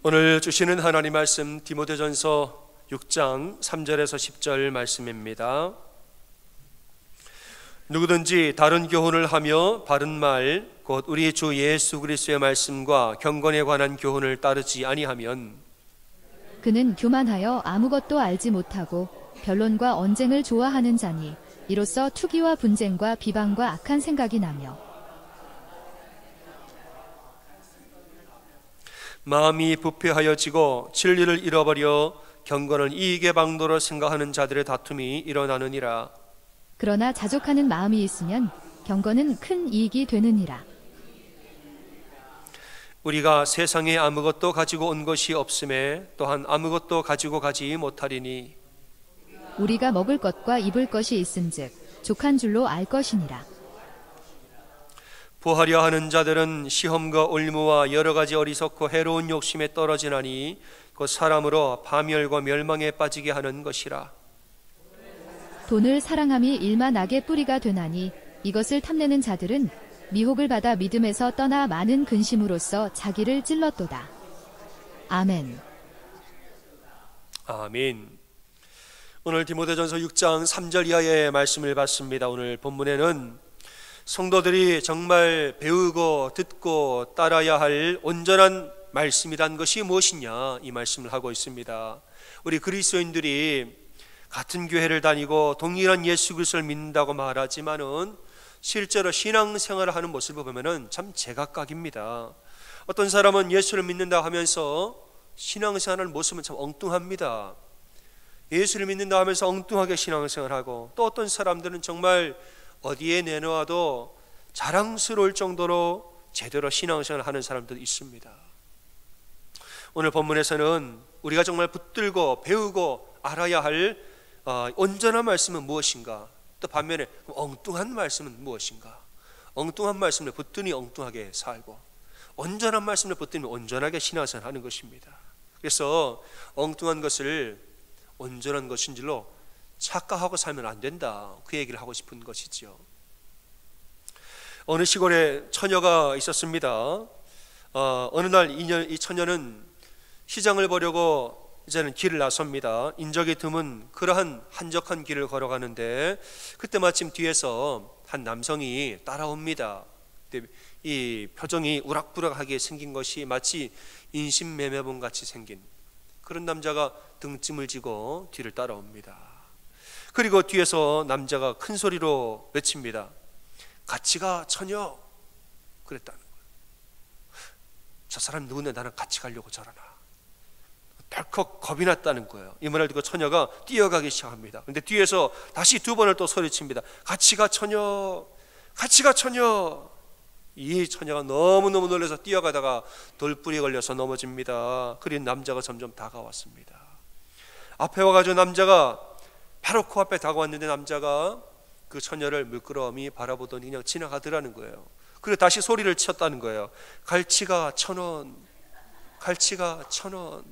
오늘 주시는 하나님 말씀 디모데전서 6장 3절에서 10절 말씀입니다. 누구든지 다른 교훈을 하며 바른 말 곧 우리 주 예수 그리스도의 말씀과 경건에 관한 교훈을 따르지 아니하면 그는 교만하여 아무것도 알지 못하고 변론과 언쟁을 좋아하는 자니 이로써 투기와 분쟁과 비방과 악한 생각이 나며 마음이 부패하여지고 진리를 잃어버려 경건을 이익의 방도로 생각하는 자들의 다툼이 일어나느니라. 그러나 자족하는 마음이 있으면 경건은 큰 이익이 되느니라. 우리가 세상에 아무것도 가지고 온 것이 없음에 또한 아무것도 가지고 가지 못하리니 우리가 먹을 것과 입을 것이 있은즉 족한 줄로 알 것이니라. 보하려 하는 자들은 시험과 올무와 여러 가지 어리석고 해로운 욕심에 떨어지나니 그 사람으로 파멸과 멸망에 빠지게 하는 것이라. 돈을 사랑함이 일만 악의 뿌리가 되나니 이것을 탐내는 자들은 미혹을 받아 믿음에서 떠나 많은 근심으로써 자기를 찔렀도다. 아멘. 아멘. 오늘 디모데전서 6장 3절 이하의 말씀을 봤습니다. 오늘 본문에는 성도들이 정말 배우고 듣고 따라야 할 온전한 말씀이란 것이 무엇이냐, 이 말씀을 하고 있습니다. 우리 그리스도인들이 같은 교회를 다니고 동일한 예수 그리스도를 믿는다고 말하지만은 실제로 신앙생활을 하는 모습을 보면은 참 제각각입니다. 어떤 사람은 예수를 믿는다 하면서 신앙생활하는 모습은 참 엉뚱합니다. 예수를 믿는다 하면서 엉뚱하게 신앙생활하고, 또 어떤 사람들은 정말 어디에 내놓아도 자랑스러울 정도로 제대로 신앙생활을 하는 사람들도 있습니다. 오늘 본문에서는 우리가 정말 붙들고 배우고 알아야 할 온전한 말씀은 무엇인가, 또 반면에 엉뚱한 말씀은 무엇인가. 엉뚱한 말씀을 붙드니 엉뚱하게 살고, 온전한 말씀을 붙드니 온전하게 신앙생활을 하는 것입니다. 그래서 엉뚱한 것을 온전한 것인 줄로 착각하고 살면 안 된다, 그 얘기를 하고 싶은 것이지요. 어느 시골에 처녀가 있었습니다. 어느 날 이 처녀는 시장을 보려고 이제는 길을 나섭니다. 인적이 드문 그러한 한적한 길을 걸어가는데 그때 마침 뒤에서 한 남성이 따라옵니다. 이 표정이 우락부락하게 생긴 것이 마치 인신매매범 같이 생긴 그런 남자가 등짐을 지고 뒤를 따라옵니다. 그리고 뒤에서 남자가 큰 소리로 외칩니다. 같이 가 처녀. 그랬다는 거예요. 저 사람 누군데 나랑 같이 가려고 저러나. 덜컥 겁이 났다는 거예요. 이 말을 듣고 처녀가 뛰어가기 시작합니다. 그런데 뒤에서 다시 두 번을 또 소리칩니다. 같이 가 처녀. 같이 가 처녀. 이 처녀가 너무너무 놀라서 뛰어가다가 돌뿌리에 걸려서 넘어집니다. 그린 남자가 점점 다가왔습니다. 앞에 와가지고 남자가 바로 코앞에 다가왔는데 남자가 그 처녀를 물끄러미 바라보더니 그냥 지나가더라는 거예요. 그리고 다시 소리를 쳤다는 거예요. 갈치가 1,000원, 갈치가 1,000원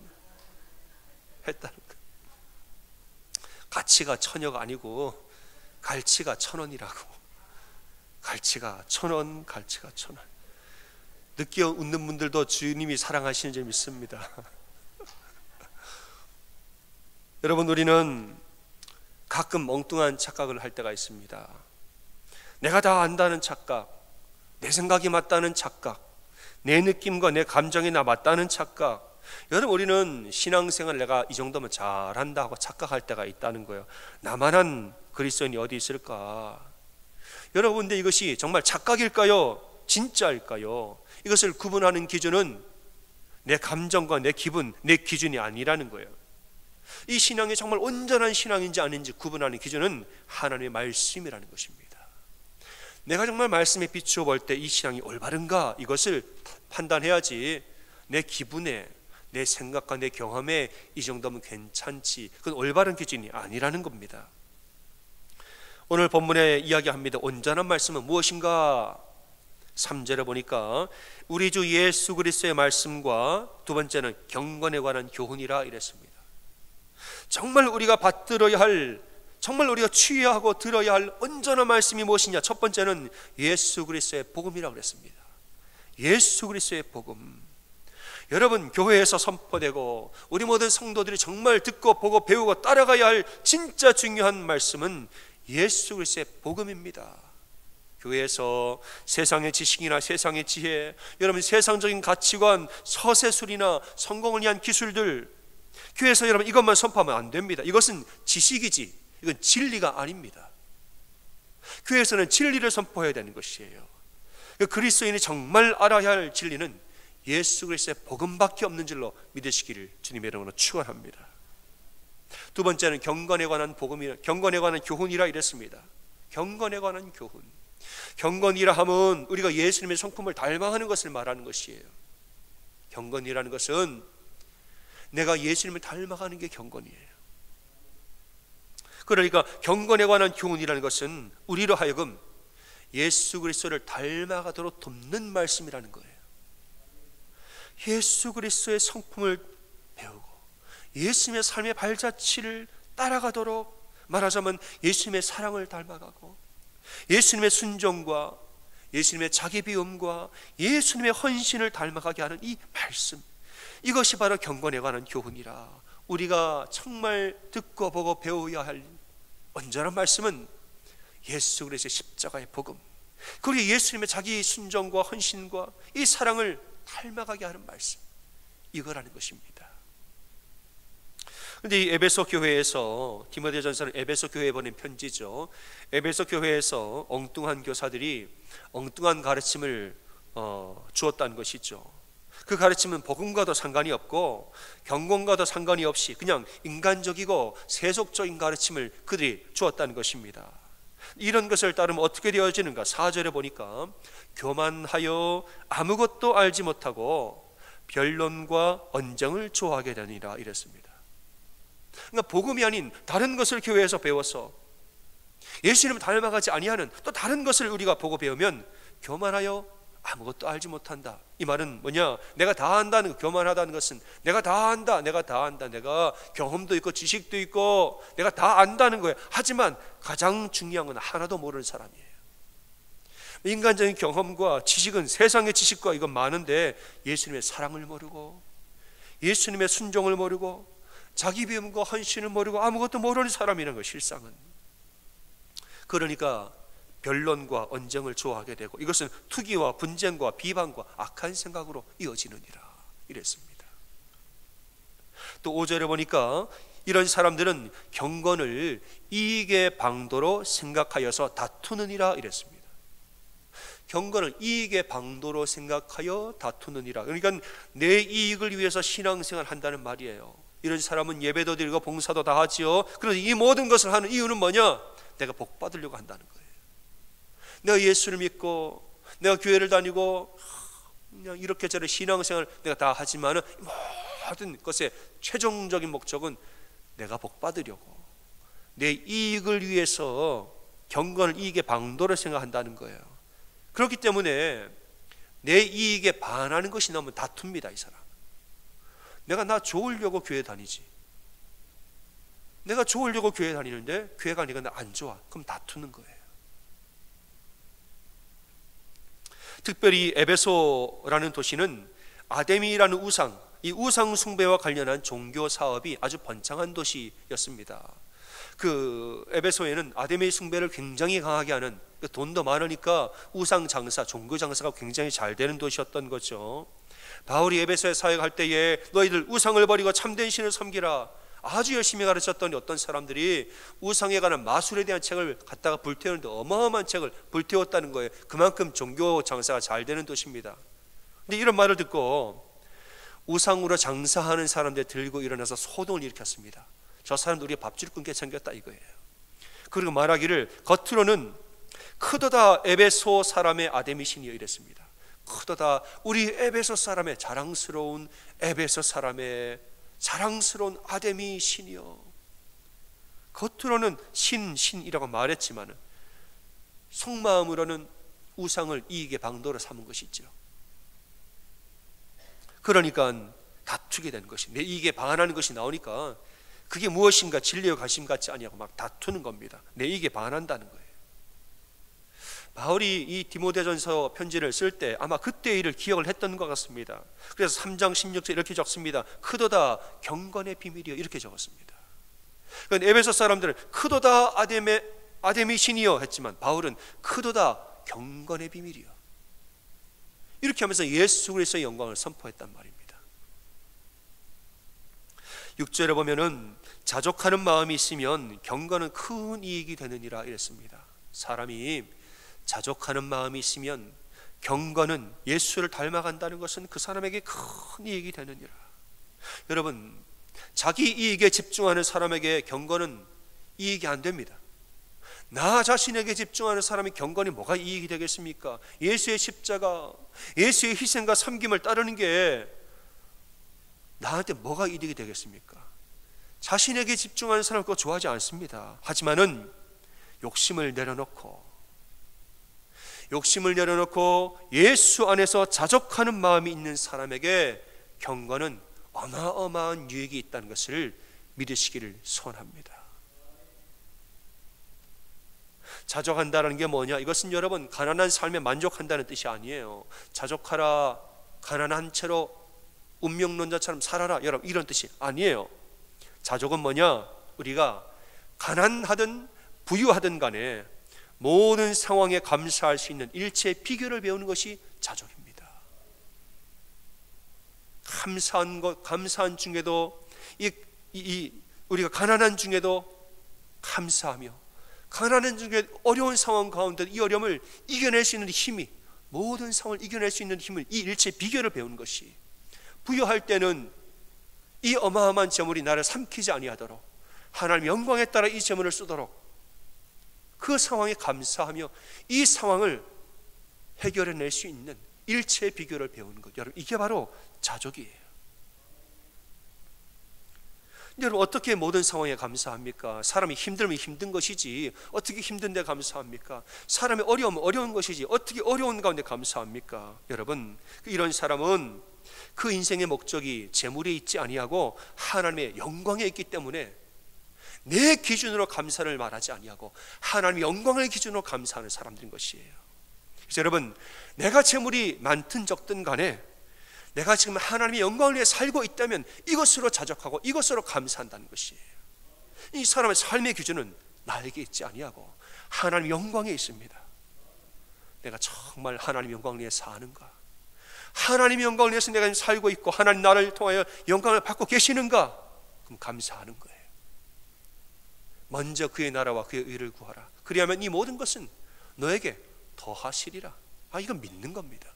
했다는 거예요. 가치가 처녀가 아니고 갈치가 1,000원이라고. 갈치가 1,000원, 갈치가 1,000원. 늦게 웃는 분들도 주님이 사랑하시는 줄 믿습니다. 여러분, 우리는 가끔 엉뚱한 착각을 할 때가 있습니다. 내가 다 안다는 착각, 내 생각이 맞다는 착각, 내 느낌과 내 감정이 나 맞다는 착각. 여러분, 우리는 신앙생활 내가 이 정도면 잘한다 하고 착각할 때가 있다는 거예요. 나만한 그리스도인이 어디 있을까? 여러분, 근데 이것이 정말 착각일까요? 진짜일까요? 이것을 구분하는 기준은 내 감정과 내 기분, 내 기준이 아니라는 거예요. 이 신앙이 정말 온전한 신앙인지 아닌지 구분하는 기준은 하나님의 말씀이라는 것입니다. 내가 정말 말씀에 비추어 볼 때 이 신앙이 올바른가, 이것을 판단해야지 내 기분에, 내 생각과 내 경험에 이 정도면 괜찮지, 그건 올바른 기준이 아니라는 겁니다. 오늘 본문에 이야기합니다. 온전한 말씀은 무엇인가? 3절에 보니까 우리 주 예수 그리스도의 말씀과 두 번째는 경건에 관한 교훈이라 이랬습니다. 정말 우리가 받들어야 할, 정말 우리가 취하고 들어야 할 온전한 말씀이 무엇이냐? 첫 번째는 예수 그리스도의 복음이라고 그랬습니다. 예수 그리스도의 복음. 여러분, 교회에서 선포되고 우리 모든 성도들이 정말 듣고 보고 배우고 따라가야 할 진짜 중요한 말씀은 예수 그리스도의 복음입니다. 교회에서 세상의 지식이나 세상의 지혜, 여러분 세상적인 가치관, 서세술이나 성공을 위한 기술들, 교회에서 여러분 이것만 선포하면 안 됩니다. 이것은 지식이지 이건 진리가 아닙니다. 교회에서는 진리를 선포해야 되는 것이에요. 그리스도인이 정말 알아야 할 진리는 예수 그리스도의 복음밖에 없는 줄로 믿으시기를 주님의 이름으로 축원합니다. 두 번째는 경건에 관한 경건에 관한 교훈이라 이랬습니다. 경건에 관한 교훈. 경건이라 하면 우리가 예수님의 성품을 닮아가는 것을 말하는 것이에요. 경건이라는 것은 내가 예수님을 닮아가는 게 경건이에요. 그러니까 경건에 관한 교훈이라는 것은 우리로 하여금 예수 그리스도를 닮아가도록 돕는 말씀이라는 거예요. 예수 그리스도의 성품을 배우고 예수님의 삶의 발자취를 따라가도록, 말하자면 예수님의 사랑을 닮아가고 예수님의 순종과 예수님의 자기 비움과 예수님의 헌신을 닮아가게 하는 이 말씀, 이것이 바로 경건에 관한 교훈이라 우리가 정말 듣고 보고 배워야 할 온전한 말씀은 예수 그리스도의 십자가의 복음, 그리고 예수님의 자기 순종과 헌신과 이 사랑을 닮아가게 하는 말씀, 이거라는 것입니다. 그런데 이 에베소 교회에서, 디모데전서는 에베소 교회에 보낸 편지죠. 에베소 교회에서 엉뚱한 교사들이 엉뚱한 가르침을 주었다는 것이죠. 그 가르침은 복음과도 상관이 없고 경건과도 상관이 없이 그냥 인간적이고 세속적인 가르침을 그들이 주었다는 것입니다. 이런 것을 따르면 어떻게 되어지는가? 4절에 보니까 교만하여 아무것도 알지 못하고 변론과 언쟁을 좋아하게 되니라 이랬습니다. 그러니까 복음이 아닌 다른 것을 교회에서 배워서 예수님을 닮아가지 아니하는 또 다른 것을 우리가 보고 배우면 교만하여 아무것도 알지 못한다. 이 말은 뭐냐? 내가 다 안다는 거, 교만하다는 것은 내가 다 안다, 내가 경험도 있고 지식도 있고 내가 다 안다는 거예요. 하지만 가장 중요한 건 하나도 모르는 사람이에요. 인간적인 경험과 지식은 세상의 지식과 이건 많은데 예수님의 사랑을 모르고 예수님의 순종을 모르고 자기 비움과 헌신을 모르고 아무것도 모르는 사람이라는 거, 실상은. 그러니까 변론과 언쟁을 좋아하게 되고 이것은 투기와 분쟁과 비방과 악한 생각으로 이어지느니라 이랬습니다. 또 5절에 보니까 이런 사람들은 경건을 이익의 방도로 생각하여서 다투느니라 이랬습니다. 경건을 이익의 방도로 생각하여 다투느니라. 그러니까 내 이익을 위해서 신앙생활을 한다는 말이에요. 이런 사람은 예배도 드리고 봉사도 다 하지요. 그런데 이 모든 것을 하는 이유는 뭐냐? 내가 복 받으려고 한다는 거예요. 내가 예수를 믿고 내가 교회를 다니고 그냥 이렇게 저렇게 신앙생활을 내가 다 하지만은 모든 것의 최종적인 목적은 내가 복 받으려고, 내 이익을 위해서 경건을 이익의 방도로 생각한다는 거예요. 그렇기 때문에 내 이익에 반하는 것이 나오면 다툽니다. 이 사람. 내가 나 좋으려고 교회 다니지, 내가 좋으려고 교회 다니는데 교회 가니까 나 안 좋아, 그럼 다투는 거예요. 특별히 에베소라는 도시는 아데미라는 우상, 이 우상 숭배와 관련한 종교 사업이 아주 번창한 도시였습니다. 그 에베소에는 아데미 숭배를 굉장히 강하게 하는, 돈도 많으니까 우상 장사, 종교 장사가 굉장히 잘 되는 도시였던 거죠. 바울이 에베소에 사역할 때에 너희들 우상을 버리고 참된 신을 섬기라 아주 열심히 가르쳤더니 어떤 사람들이 우상에 관한 마술에 대한 책을 갖다가 불태우는데 어마어마한 책을 불태웠다는 거예요. 그만큼 종교 장사가 잘 되는 도시입니다. 근데 이런 말을 듣고 우상으로 장사하는 사람들 들고 일어나서 소동을 일으켰습니다. 저 사람들 우리가 밥줄 끊게 생겼다 이거예요. 그리고 말하기를 겉으로는 크도다 에베소 사람의 아데미 신이여 이랬습니다. 크도다 우리 에베소 사람의 자랑스러운 에베소 사람의 자랑스러운 아데미 신이여. 겉으로는 신이라고 말했지만 속마음으로는 우상을 이익의 방도로 삼은 것이죠. 그러니까 다투게 된 것이, 내 이익에 반하는 것이 나오니까 그게 무엇인가 진리의 가심 같지 아니하고 막 다투는 겁니다. 내 이익에 반한다는 거예요. 바울이 이 디모데전서 편지를 쓸 때 아마 그때의 일을 기억을 했던 것 같습니다. 그래서 3장 16절 이렇게 적습니다. 크도다 경건의 비밀이여, 이렇게 적었습니다. 그러니까 에베소 사람들은 크도다 아데미 신이여 했지만 바울은 크도다 경건의 비밀이여, 이렇게 하면서 예수 그리스도의 영광을 선포했단 말입니다. 6절에 보면은 자족하는 마음이 있으면 경건은 큰 이익이 되느니라 이랬습니다. 사람이 자족하는 마음이 있으면 경건은, 예수를 닮아간다는 것은 그 사람에게 큰 이익이 되느니라. 여러분, 자기 이익에 집중하는 사람에게 경건은 이익이 안 됩니다. 나 자신에게 집중하는 사람이 경건이 뭐가 이익이 되겠습니까? 예수의 십자가, 예수의 희생과 섬김을 따르는 게 나한테 뭐가 이득이 되겠습니까? 자신에게 집중하는 사람은 그거 좋아하지 않습니다. 하지만은 욕심을 내려놓고 예수 안에서 자족하는 마음이 있는 사람에게 경건은 어마어마한 유익이 있다는 것을 믿으시기를 소원합니다. 자족한다는 게 뭐냐? 이것은 여러분 가난한 삶에 만족한다는 뜻이 아니에요. 자족하라, 가난한 채로 운명론자처럼 살아라, 여러분 이런 뜻이 아니에요. 자족은 뭐냐? 우리가 가난하든 부유하든 간에 모든 상황에 감사할 수 있는 일체의 비결을 배우는 것이 자족입니다. 감사한 중에도 우리가 가난한 중에도 감사하며, 가난한 중에 어려운 상황 가운데 이 어려움을 이겨낼 수 있는 힘이, 모든 상황을 이겨낼 수 있는 힘을, 이 일체의 비결을 배우는 것이, 부유할 때는 이 어마어마한 재물이 나를 삼키지 아니하도록 하나님 영광에 따라 이 재물을 쓰도록 그 상황에 감사하며 이 상황을 해결해낼 수 있는 일체의 비결을 배우는 것, 여러분 이게 바로 자족이에요. 여러분 어떻게 모든 상황에 감사합니까? 사람이 힘들면 힘든 것이지 어떻게 힘든데 감사합니까? 사람이 어려우면 어려운 것이지 어떻게 어려운 가운데 감사합니까? 여러분 이런 사람은 그 인생의 목적이 재물에 있지 아니하고 하나님의 영광에 있기 때문에 내 기준으로 감사를 말하지 아니하고 하나님의 영광을 기준으로 감사하는 사람들인 것이에요. 그래서 여러분, 내가 재물이 많든 적든 간에 내가 지금 하나님의 영광을 위해 살고 있다면 이것으로 자족하고 이것으로 감사한다는 것이에요. 이 사람의 삶의 기준은 나에게 있지 아니하고 하나님의 영광에 있습니다. 내가 정말 하나님의 영광을 위해 사는가? 하나님의 영광을 위해서 내가 살고 있고 하나님 나를 통하여 영광을 받고 계시는가? 그럼 감사하는 거예요. 먼저 그의 나라와 그의 의를 구하라. 그리하면 이 모든 것은 너에게 더하시리라. 이건 믿는 겁니다.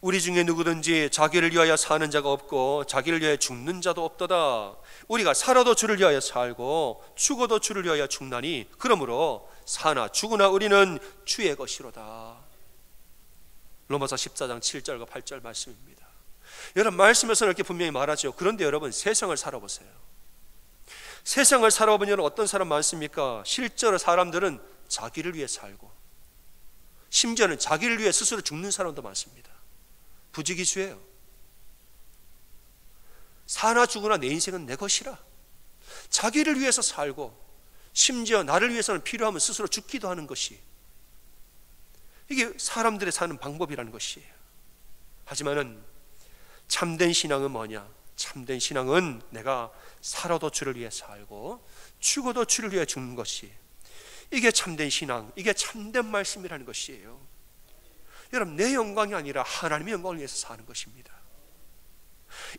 우리 중에 누구든지 자기를 위하여 사는 자가 없고 자기를 위하여 죽는 자도 없도다. 우리가 살아도 주를 위하여 살고 죽어도 주를 위하여 죽나니 그러므로 사나 죽으나 우리는 주의 것이로다. 로마서 14장 7절과 8절 말씀입니다. 여러분 말씀에서는 이렇게 분명히 말하죠. 그런데 여러분 세상을 살아보세요. 세상을 살아보면 어떤 사람 많습니까? 실제로 사람들은 자기를 위해 살고 심지어는 자기를 위해 스스로 죽는 사람도 많습니다. 부지기수예요. 사나 죽으나 내 인생은 내 것이라. 자기를 위해서 살고 심지어 나를 위해서는 필요하면 스스로 죽기도 하는 것이, 이게 사람들의 사는 방법이라는 것이에요. 하지만은 참된 신앙은 뭐냐? 참된 신앙은 내가 살아도 주를 위해 살고 죽어도 주를 위해 죽는 것이, 이게 참된 신앙, 이게 참된 말씀이라는 것이에요. 여러분 내 영광이 아니라 하나님의 영광을 위해서 사는 것입니다.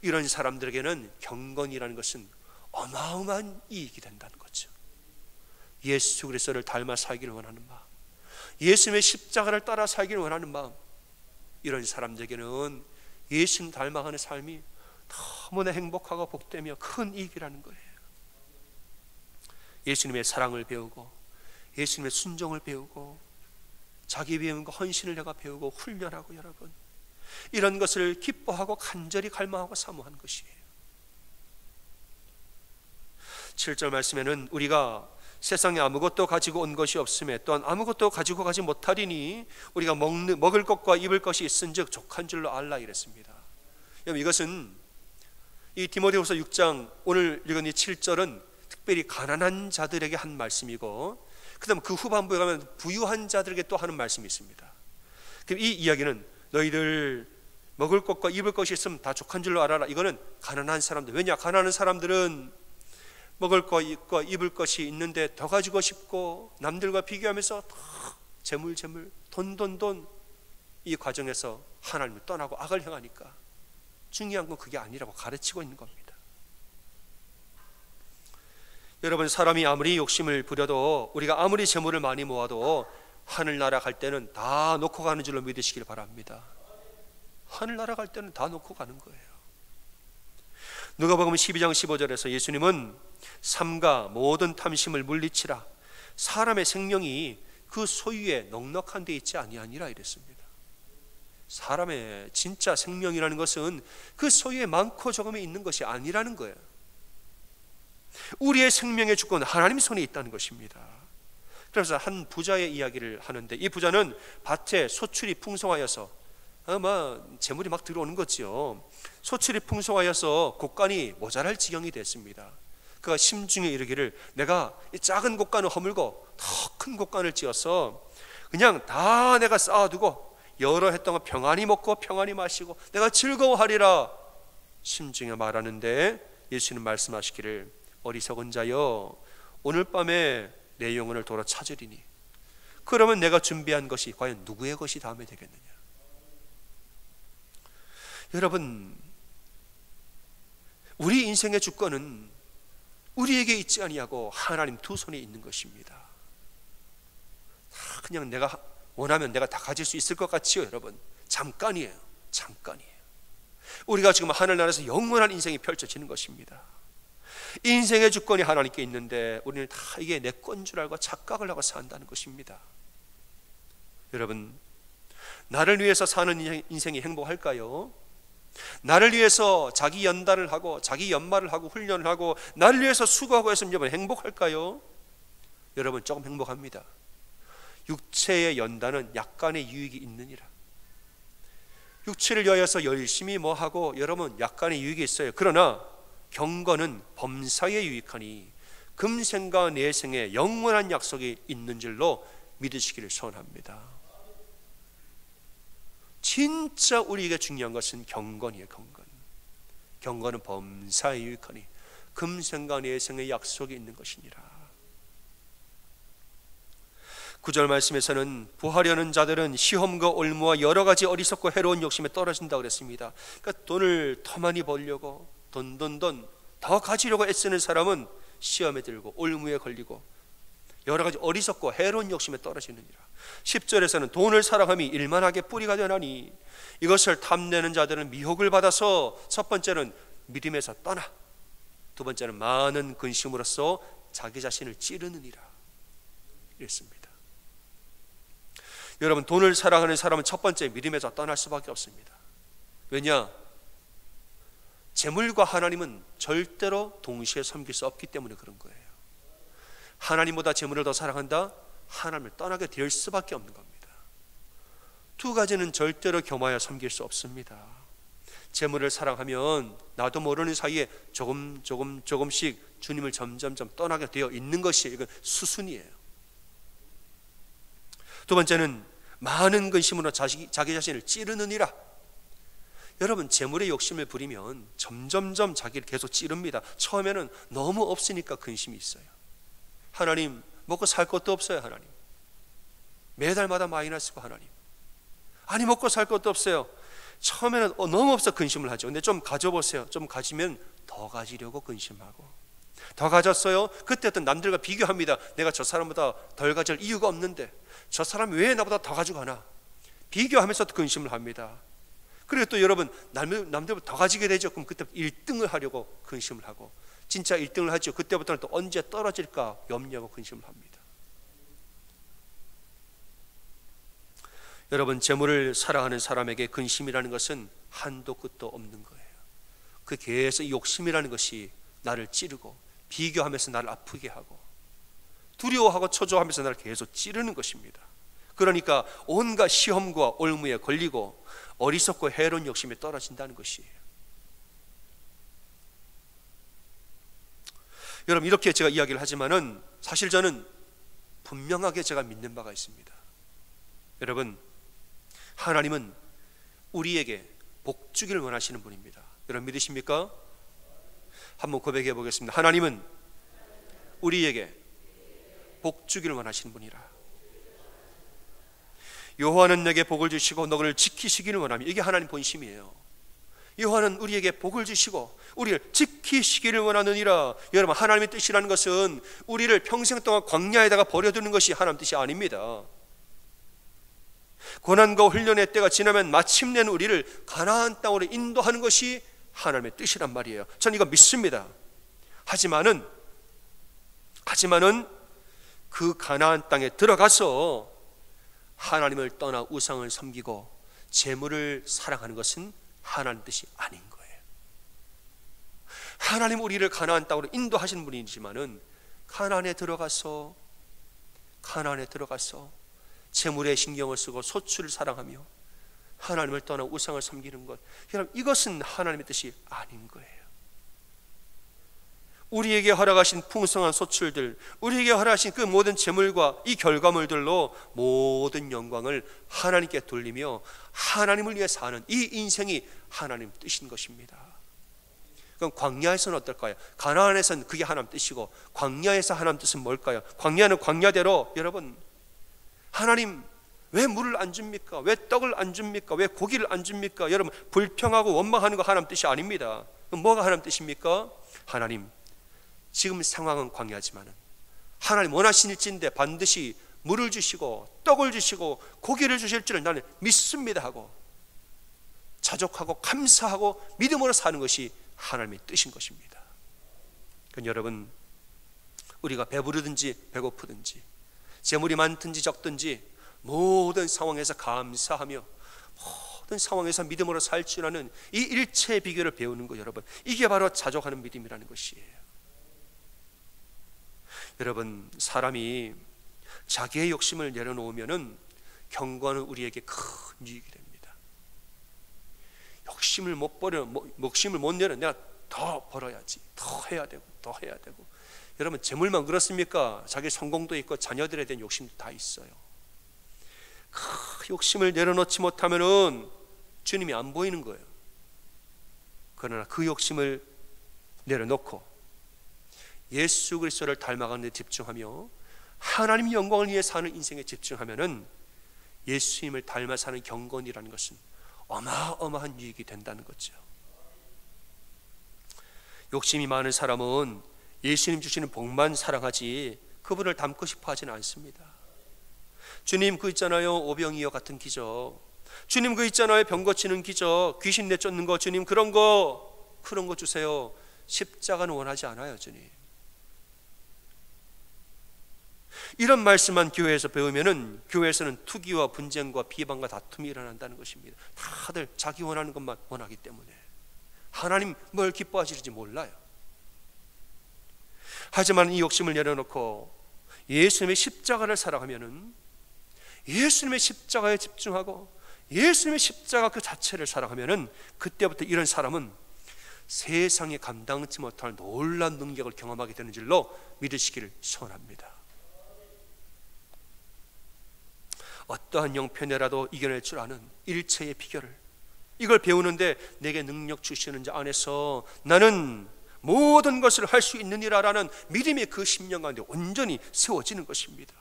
이런 사람들에게는 경건이라는 것은 어마어마한 이익이 된다는 거죠. 예수 그리스도를 닮아 살기를 원하는 마음, 예수님의 십자가를 따라 살기를 원하는 마음, 이런 사람들에게는 예수님 닮아가는 삶이 너무나 행복하고 복되며 큰 이익이라는 거예요. 예수님의 사랑을 배우고 예수님의 순종을 배우고 자기 비움과 헌신을 내가 배우고 훈련하고, 여러분 이런 것을 기뻐하고 간절히 갈망하고 사모하는 것이에요. 7절 말씀에는 우리가 세상에 아무것도 가지고 온 것이 없음에 또한 아무것도 가지고 가지 못하리니 우리가 먹을 것과 입을 것이 있은즉 족한 줄로 알라 이랬습니다. 여러분 이것은 이 디모데후서 6장 오늘 읽은 이 7절은 특별히 가난한 자들에게 한 말씀이고, 그다음 그 후반부에 가면 부유한 자들에게 또 하는 말씀이 있습니다. 그럼 이 이야기는 너희들 먹을 것과 입을 것이 있으면 다 족한 줄로 알아라. 이거는 가난한 사람들. 왜냐? 가난한 사람들은 먹을 것과 입을 것이 있는데 더 가지고 싶고 남들과 비교하면서 더 재물 돈 이 과정에서 하나님을 떠나고 악을 행하니까 중요한 건 그게 아니라고 가르치고 있는 겁니다. 여러분, 사람이 아무리 욕심을 부려도, 우리가 아무리 재물을 많이 모아도 하늘나라 갈 때는 다 놓고 가는 줄로 믿으시길 바랍니다. 하늘나라 갈 때는 다 놓고 가는 거예요. 누가복음 12장 15절에서 예수님은 삼가 모든 탐심을 물리치라, 사람의 생명이 그 소유에 넉넉한 데 있지 아니하니라 이랬습니다. 사람의 진짜 생명이라는 것은 그 소유에 많고 적음에 있는 것이 아니라는 거예요. 우리의 생명의 주권은 하나님 손에 있다는 것입니다. 그래서 한 부자의 이야기를 하는데, 이 부자는 밭에 소출이 풍성하여서 재물이 막 들어오는 거지요. 소출이 풍성하여서 곡간이 모자랄 지경이 됐습니다. 그가 심중에 이르기를, 내가 이 작은 곡간을 허물고 더 큰 곡간을 지어서 그냥 다 내가 쌓아두고 여러 해 동안 평안히 먹고 평안히 마시고 내가 즐거워하리라 심중에 말하는데, 예수님 말씀하시기를, 어리석은 자여, 오늘 밤에 내 영혼을 돌아 찾으리니 그러면 내가 준비한 것이 과연 누구의 것이 다음에 되겠느냐. 여러분, 우리 인생의 주권은 우리에게 있지 아니하고 하나님 두 손에 있는 것입니다. 그냥 내가 원하면 내가 다 가질 수 있을 것 같지요? 여러분, 잠깐이에요. 우리가 지금 하늘나라에서 영원한 인생이 펼쳐지는 것입니다. 인생의 주권이 하나님께 있는데 우리는 다 이게 내 건 줄 알고 착각을 하고 산다는 것입니다. 여러분, 나를 위해서 사는 인생이 행복할까요? 나를 위해서 자기 연단을 하고 자기 연말을 하고 훈련을 하고 나를 위해서 수고하고 했으면 여러분 행복할까요? 여러분, 조금 행복합니다. 육체의 연단은 약간의 유익이 있느니라. 육체를 위하여서 열심히 하고 여러분 약간의 유익이 있어요. 그러나 경건은 범사에 유익하니 금생과 내생에 영원한 약속이 있는 줄로 믿으시기를 소원합니다. 진짜 우리에게 중요한 것은 경건이에요. 경건은 범사에 유익하니 금생과 내생의 약속이 있는 것이니라. 9절 말씀에서는 부하려는 자들은 시험과 올무와 여러 가지 어리석고 해로운 욕심에 떨어진다고 그랬습니다. 그러니까 돈을 더 많이 벌려고 돈 더 가지려고 애쓰는 사람은 시험에 들고 올무에 걸리고 여러 가지 어리석고 해로운 욕심에 떨어지느니라. 10절에서는 돈을 사랑함이 일만하게 뿌리가 되나니 이것을 탐내는 자들은 미혹을 받아서 첫 번째는 믿음에서 떠나, 두 번째는 많은 근심으로써 자기 자신을 찌르느니라 이랬습니다. 여러분, 돈을 사랑하는 사람은 첫 번째 믿음에서 떠날 수밖에 없습니다. 왜냐? 재물과 하나님은 절대로 동시에 섬길 수 없기 때문에 그런 거예요. 하나님보다 재물을 더 사랑한다? 하나님을 떠나게 될 수밖에 없는 겁니다. 두 가지는 절대로 겸하여 섬길 수 없습니다. 재물을 사랑하면 나도 모르는 사이에 조금씩 주님을 점점점 떠나게 되어 있는 것이 이건 수순이에요. 두 번째는 많은 근심으로 자기 자신을 찌르느니라. 여러분, 재물의 욕심을 부리면 점점점 자기를 계속 찌릅니다. 처음에는 너무 없으니까 근심이 있어요. 하나님, 먹고 살 것도 없어요. 하나님, 매달마다 마이너스고, 하나님, 아니 먹고 살 것도 없어요. 처음에는 너무 없어 근심을 하죠. 근데 좀 가져보세요. 좀 가지면 더 가지려고 근심하고, 더 가졌어요. 그때부터 남들과 비교합니다. 내가 저 사람보다 덜 가질 이유가 없는데 저 사람이 왜 나보다 더 가져가나, 비교하면서 근심을 합니다. 그리고 또 여러분, 남들보다 더 가지게 되죠. 그럼 그때 1등을 하려고 근심을 하고, 진짜 1등을 하죠. 그때부터는 또 언제 떨어질까 염려하고 근심을 합니다. 여러분, 재물을 사랑하는 사람에게 근심이라는 것은 한도 끝도 없는 거예요. 그 계속 욕심이라는 것이 나를 찌르고 비교하면서 나를 아프게 하고 두려워하고 초조하면서 나를 계속 찌르는 것입니다. 그러니까 온갖 시험과 올무에 걸리고 어리석고 해로운 욕심에 떨어진다는 것이에요. 여러분, 이렇게 제가 이야기를 하지만은 사실 저는 분명하게 제가 믿는 바가 있습니다. 여러분, 하나님은 우리에게 복 주기를 원하시는 분입니다. 여러분 믿으십니까? 한번 고백해 보겠습니다. 하나님은 우리에게 복 주기를 원하시는 분이라. 여호와는 내게 복을 주시고 너를 지키시기를 원하며, 이게 하나님 본심이에요. 여호와는 우리에게 복을 주시고 우리를 지키시기를 원하느니라. 여러분, 하나님의 뜻이라는 것은 우리를 평생 동안 광야에다가 버려두는 것이 하나님 뜻이 아닙니다. 고난과 훈련의 때가 지나면 마침내는 우리를 가나안 땅으로 인도하는 것이 하나님의 뜻이란 말이에요. 저는 이거 믿습니다. 하지만은 그 가나안 땅에 들어가서 하나님을 떠나 우상을 섬기고 재물을 사랑하는 것은 하나님 뜻이 아닌 거예요. 하나님 우리를 가나안 땅으로 인도하시는 분이지만은 가나안에 들어가서 재물에 신경을 쓰고 소출을 사랑하며 하나님을 떠나 우상을 섬기는 것, 여러분, 이것은 하나님의 뜻이 아닌 거예요. 우리에게 허락하신 풍성한 소출들, 우리에게 허락하신 그 모든 재물과 이 결과물들로 모든 영광을 하나님께 돌리며 하나님을 위해 사는 이 인생이 하나님 뜻인 것입니다. 그럼 광야에서는 어떨까요? 가나안에서는 그게 하나님 뜻이고, 광야에서 하나님 뜻은 뭘까요? 광야는 광야대로, 여러분, 하나님 왜 물을 안 줍니까? 왜 떡을 안 줍니까? 왜 고기를 안 줍니까? 여러분, 불평하고 원망하는 거 하나님 뜻이 아닙니다. 그럼 뭐가 하나님 뜻입니까? 하나님, 지금 상황은 광야지만은 하나님 원하신 일지인데 반드시 물을 주시고 떡을 주시고 고기를 주실 줄을 나는 믿습니다 하고 자족하고 감사하고 믿음으로 사는 것이 하나님의 뜻인 것입니다. 그러니까 여러분, 우리가 배부르든지 배고프든지 재물이 많든지 적든지 모든 상황에서 감사하며 모든 상황에서 믿음으로 살 줄 아는 이 일체의 비결을 배우는 거, 여러분, 이게 바로 자족하는 믿음이라는 것이에요. 여러분, 사람이 자기의 욕심을 내려놓으면은 경건은 우리에게 큰 유익이 됩니다. 욕심을 못 내려 내가 더 벌어야지, 더 해야 되고. 여러분, 재물만 그렇습니까? 자기 성공도 있고 자녀들에 대한 욕심도 다 있어요. 그 욕심을 내려놓지 못하면은 주님이 안 보이는 거예요. 그러나 그 욕심을 내려놓고 예수 그리스도를 닮아가는 데 집중하며 하나님 영광을 위해 사는 인생에 집중하면은 예수님을 닮아 사는 경건이라는 것은 어마어마한 유익이 된다는 거죠. 욕심이 많은 사람은 예수님 주시는 복만 사랑하지 그분을 닮고 싶어 하지는 않습니다. 주님 그 있잖아요, 오병이어 같은 기적, 주님 그 있잖아요, 병 고치는 기적, 귀신 내쫓는 거, 주님 그런 거 주세요. 십자가는 원하지 않아요. 주님, 이런 말씀만 교회에서 배우면은 교회에서는 투기와 분쟁과 비방과 다툼이 일어난다는 것입니다. 다들 자기 원하는 것만 원하기 때문에 하나님 뭘 기뻐하시는지 몰라요. 하지만 이 욕심을 내려놓고 예수님의 십자가를 살아가면은, 예수님의 십자가에 집중하고 예수님의 십자가 그 자체를 살아가면은, 그때부터 이런 사람은 세상에 감당치 못할 놀라운 능력을 경험하게 되는 줄로 믿으시기를 소원합니다. 어떠한 형편에라도 이겨낼 줄 아는 일체의 비결을, 이걸 배우는데 내게 능력 주시는 자 안에서 나는 모든 것을 할 수 있느니라라는 믿음의 그 심령 가운데 온전히 세워지는 것입니다.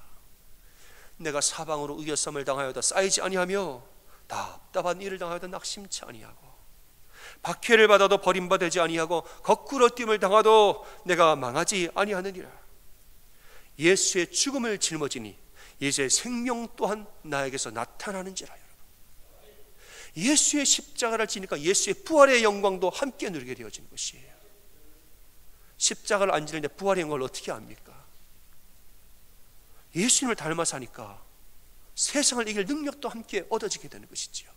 내가 사방으로 의겨섬을 당하여도 쌓이지 아니하며 답답한 일을 당하여도 낙심치 아니하고 박해를 받아도 버림받지 아니하고 거꾸로 뛸을 당하도 내가 망하지 아니하느니라. 예수의 죽음을 짊어지니 예수의 생명 또한 나에게서 나타나는지라. 예수의 십자가를 지니까 예수의 부활의 영광도 함께 누리게 되어지는 것이에요. 십자가를 안 지는데 부활의 영광을 어떻게 압니까? 예수님을 닮아 사니까 세상을 이길 능력도 함께 얻어지게 되는 것이지요.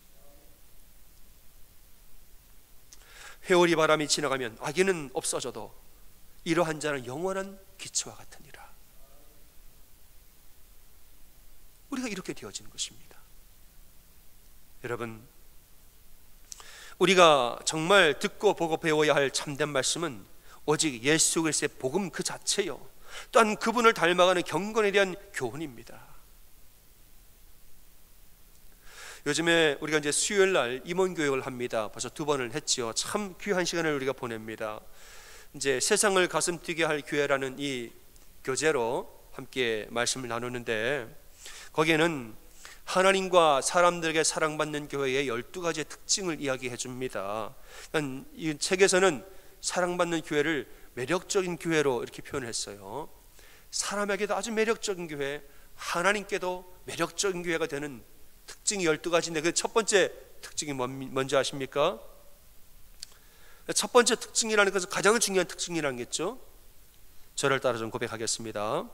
회오리 바람이 지나가면 악인은 없어져도 이러한 자는 영원한 기초와 같으니라. 우리가 이렇게 되어지는 것입니다. 여러분, 우리가 정말 듣고 보고 배워야 할 참된 말씀은 오직 예수 그리스도의 복음 그 자체요, 또한 그분을 닮아가는 경건에 대한 교훈입니다. 요즘에 우리가 이제 수요일 날 임원 교육을 합니다. 벌써 2번을 했지요. 참 귀한 시간을 우리가 보냅니다. 이제 세상을 가슴 뛰게 할 교회라는 이 교재로 함께 말씀을 나누는데, 거기에는 하나님과 사람들에게 사랑받는 교회의 12가지의 특징을 이야기해 줍니다. 이 책에서는 사랑받는 교회를 매력적인 교회로 이렇게 표현을 했어요. 사람에게도 아주 매력적인 교회, 하나님께도 매력적인 교회가 되는 특징이 12가지인데 그 첫 번째 특징이 뭔지 아십니까? 첫 번째 특징이라는 것은 가장 중요한 특징이라는 거겠죠. 저를 따라 좀 고백하겠습니다.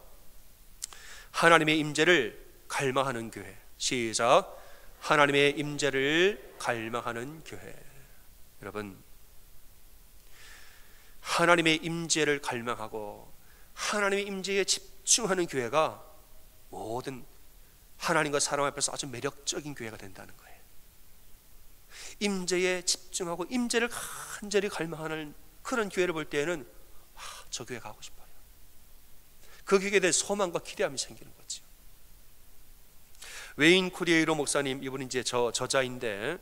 하나님의 임재를 갈망하는 교회. 시작. 하나님의 임재를 갈망하는 교회. 여러분, 하나님의 임재를 갈망하고 하나님의 임재에 집중하는 교회가 모든 하나님과 사람 앞에서 아주 매력적인 교회가 된다는 거예요. 임재에 집중하고 임재를 간절히 갈망하는 그런 교회를 볼 때에는 저 교회 가고 싶어요. 그 교회에 대해 소망과 기대함이 생기는 거죠. 웨인 쿠리에이로 목사님, 이분은 이제 저자인데,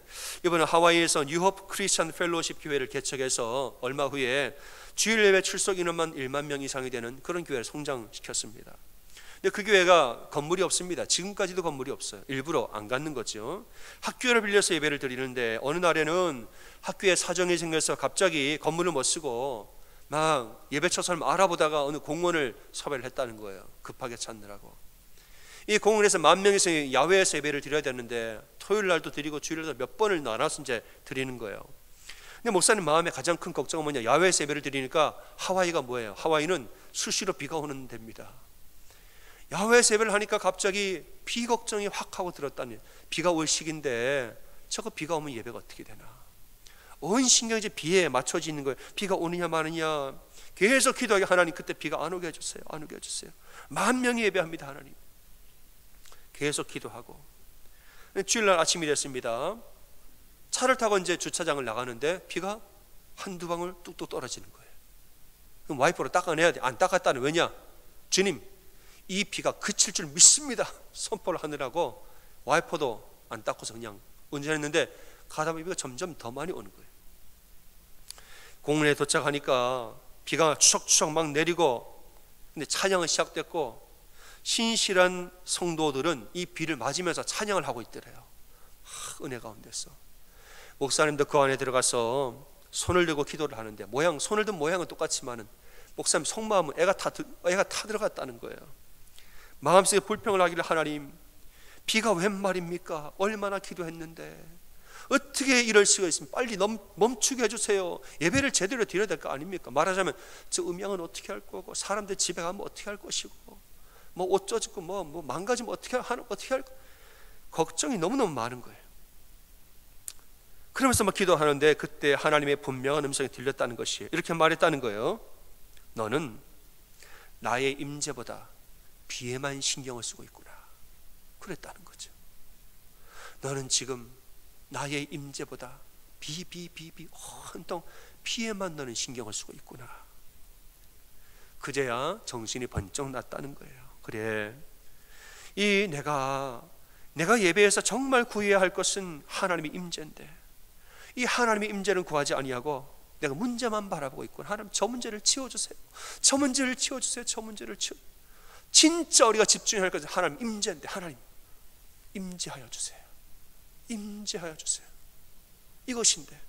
이분은 하와이에서 뉴홉 크리스천 펠로우십 교회를 개척해서 얼마 후에 주일 예배 출석 인원만 1만 명 이상이 되는 그런 교회를 성장시켰습니다. 근데 그 교회가 건물이 없습니다. 지금까지도 건물이 없어요. 일부러 안 갖는 거죠. 학교를 빌려서 예배를 드리는데 어느 날에는 학교에 사정이 생겨서 갑자기 건물을 못 쓰고 막 예배처를 알아보다가 어느 공원을 섭외를 했다는 거예요. 급하게 찾느라고. 이 공원에서 10,000명이서 야외에서 예배를 드려야 되는데 토요일 날도 드리고 주일에도 몇 번을 나눠서 이제 드리는 거예요. 근데 목사님 마음에 가장 큰 걱정은 뭐냐? 야외에서 예배를 드리니까 하와이가 뭐예요? 하와이는 수시로 비가 오는 데입니다. 야외에서 예배를 하니까 갑자기 비 걱정이 확 하고 들었다니. 비가 올 시기인데 저거 비가 오면 예배가 어떻게 되나? 온 신경이 이제 비에 맞춰지는 거예요. 비가 오느냐 마느냐 계속 기도하게, 하나님 그때 비가 안 오게 해주세요. 안 오게 해주세요. 10,000명이 예배합니다. 하나님. 계속 기도하고 주일날 아침이 됐습니다. 차를 타고 이제 주차장을 나가는데 비가 한두 방울 뚝뚝 떨어지는 거예요. 그럼 와이퍼로 닦아내야 돼. 안 닦았다는, 왜냐? 주님, 이 비가 그칠 줄 믿습니다. 선포를 하느라고 와이퍼도 안 닦고서 그냥 운전했는데 가다 보면 비가 점점 더 많이 오는 거예요. 공원에 도착하니까 비가 추적추적 막 내리고, 근데 찬양은 시작됐고 신실한 성도들은 이 비를 맞으면서 찬양을 하고 있더래요. 은혜 가운데서 목사님도 그 안에 들어가서 손을 들고 기도를 하는데 손을 든 모양은 똑같지만은 목사님 속마음은 애가 타 들어갔다는 거예요. 마음속에 불평을 하기를, 하나님 비가 웬 말입니까? 얼마나 기도했는데 어떻게 이럴 수가 있습니까? 빨리 멈추게 해주세요. 예배를 제대로 드려야 될 거 아닙니까? 말하자면 저 음양은 어떻게 할 거고, 사람들 집에 가면 어떻게 할 것이고, 뭐 옷 젖고 뭐 망가지면 어떻게 할 거, 걱정이 너무너무 많은 거예요. 그러면서 막 기도하는데 그때 하나님의 분명한 음성이 들렸다는 것이에요. 이렇게 말했다는 거예요. 너는 나의 임재보다 비에만 신경을 쓰고 있구나. 그랬다는 거죠. 너는 지금 나의 임재보다 온통 비에만 너는 신경을 쓰고 있구나. 그제야 정신이 번쩍 났다는 거예요. 그래, 이 내가 예배에서 정말 구해야 할 것은 하나님의 임재인데 이 하나님의 임재는 구하지 아니하고 내가 문제만 바라보고 있구나. 하나님 저 문제를 치워주세요. 저 문제를 치워주세요. 저 문제를 진짜 우리가 집중해야 할 것은 하나님 임재인데, 하나님 임재하여 주세요. 임재하여 주세요. 이것인데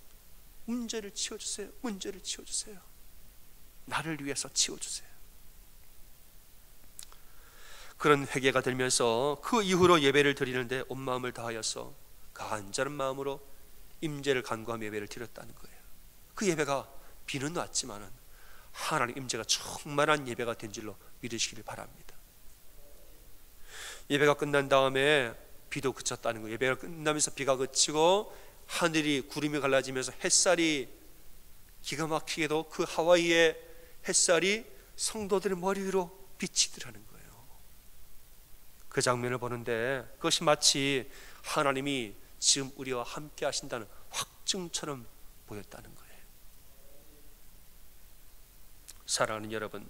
문제를 치워주세요. 문제를 치워주세요. 나를 위해서 치워주세요. 그런 회개가 들면서 그 이후로 예배를 드리는데 온 마음을 다하여서 간절한 마음으로 임재를 간구하며 예배를 드렸다는 거예요. 그 예배가 비는 왔지만은 하나님 임재가 충만한 예배가 된 줄로 믿으시기를 바랍니다. 예배가 끝난 다음에 비도 그쳤다는 거예요. 예배가 끝나면서 비가 그치고 하늘이 구름이 갈라지면서 햇살이 기가 막히게도 그 하와이의 햇살이 성도들의 머리 위로 비치더라는 거예요. 그 장면을 보는데 그것이 마치 하나님이 지금 우리와 함께 하신다는 확증처럼 보였다는 거예요. 사랑하는 여러분,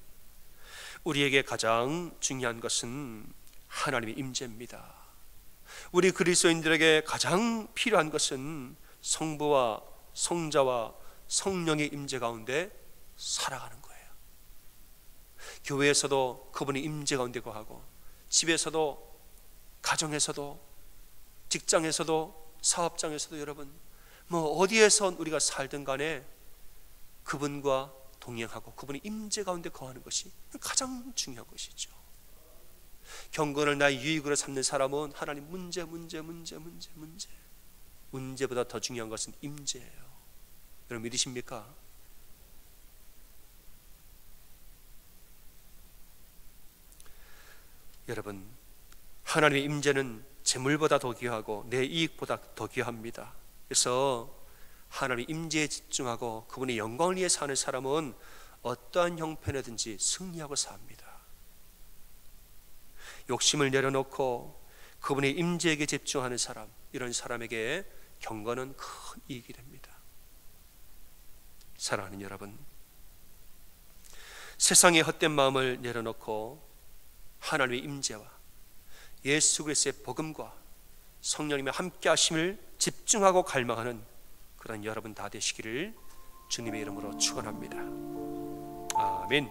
우리에게 가장 중요한 것은 하나님의 임재입니다. 우리 그리스도인들에게 가장 필요한 것은 성부와 성자와 성령의 임재 가운데 살아가는 거예요. 교회에서도 그분의 임재 가운데 거하고, 집에서도, 가정에서도, 직장에서도, 사업장에서도, 여러분 어디에서 우리가 살든 간에 그분과 동행하고 그분의 임재 가운데 거하는 것이 가장 중요한 것이죠. 경건을 나의 유익으로 삼는 사람은 하나님 문제보다 더 중요한 것은 임재예요. 여러분 믿으십니까? 여러분, 하나님의 임재는 재물보다 더 귀하고 내 이익보다 더 귀합니다. 그래서 하나님의 임재에 집중하고 그분의 영광을 위해 사는 사람은 어떠한 형편이든지 승리하고 삽니다. 욕심을 내려놓고 그분의 임재에게 집중하는 사람, 이런 사람에게 경건은 큰 이익이 됩니다. 사랑하는 여러분, 세상의 헛된 마음을 내려놓고 하나님의 임재와 예수 그리스도의 복음과 성령님의 함께 하심을 집중하고 갈망하는 그런 여러분 다 되시기를 주님의 이름으로 축원합니다. 아멘.